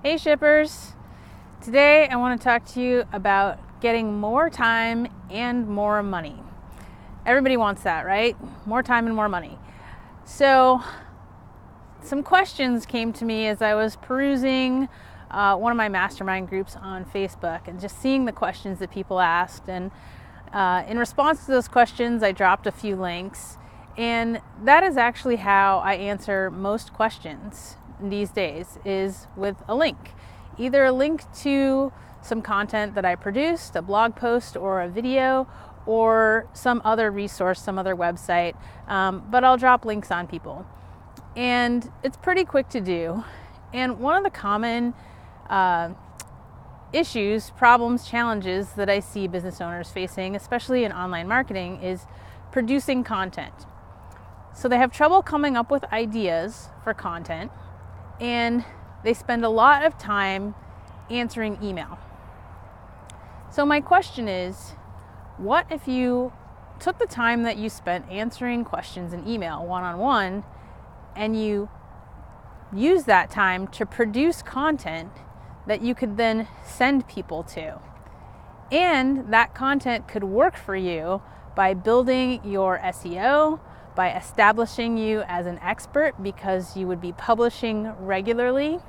Hey shippers! Today I want to talk to you about getting more time and more money. Everybody wants that, right? More time and more money. So some questions came to me as I was perusing one of my mastermind groups on Facebook and just seeing the questions that people asked. And in response to those questions, I dropped a few links. And that is actually how I answer most questions these days, is with a link. Either a link to some content that I produced, a blog post or a video, or some other resource, some other website, but I'll drop links on people. And it's pretty quick to do. And one of the common issues, problems, challenges that I see business owners facing, especially in online marketing, is producing content. So they have trouble coming up with ideas for content, and they spend a lot of time answering email. So my question is, what if you took the time that you spent answering questions in email one-on-one and you use that time to produce content that you could then send people to? And that content could work for you by building your SEO, by establishing you as an expert because you would be publishing regularly.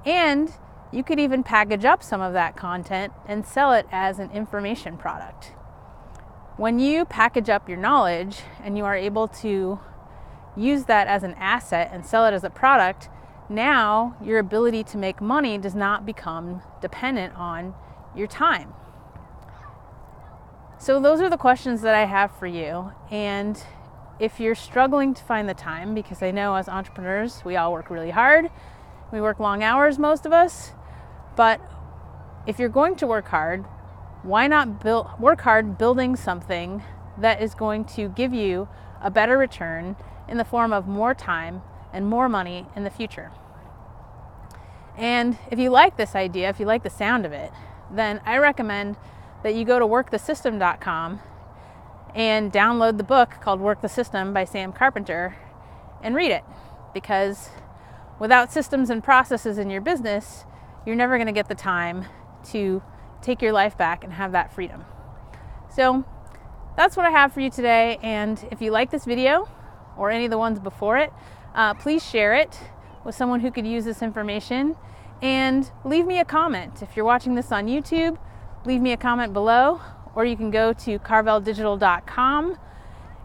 And you could even package up some of that content and sell it as an information product. When you package up your knowledge and you are able to use that as an asset and sell it as a product, now your ability to make money does not become dependent on your time. So those are the questions that I have for you. And if you're struggling to find the time, because I know as entrepreneurs, we all work really hard. We work long hours, most of us. But if you're going to work hard, why not work hard building something that is going to give you a better return in the form of more time and more money in the future? And if you like this idea, if you like the sound of it, then I recommend that you go to workthesystem.com and download the book called Work the System by Sam Carpenter and read it. Because without systems and processes in your business, you're never going to get the time to take your life back and have that freedom. So that's what I have for you today. And if you like this video or any of the ones before it, please share it with someone who could use this information, and leave me a comment. If you're watching this on YouTube, leave me a comment below, or you can go to carveldigital.com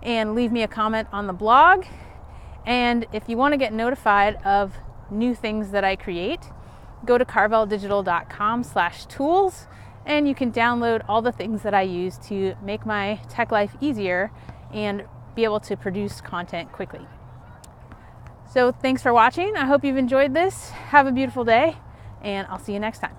and leave me a comment on the blog. And if you want to get notified of new things that I create, go to carveldigital.com/tools, and you can download all the things that I use to make my tech life easier and be able to produce content quickly. So thanks for watching. I hope you've enjoyed this. Have a beautiful day, and I'll see you next time.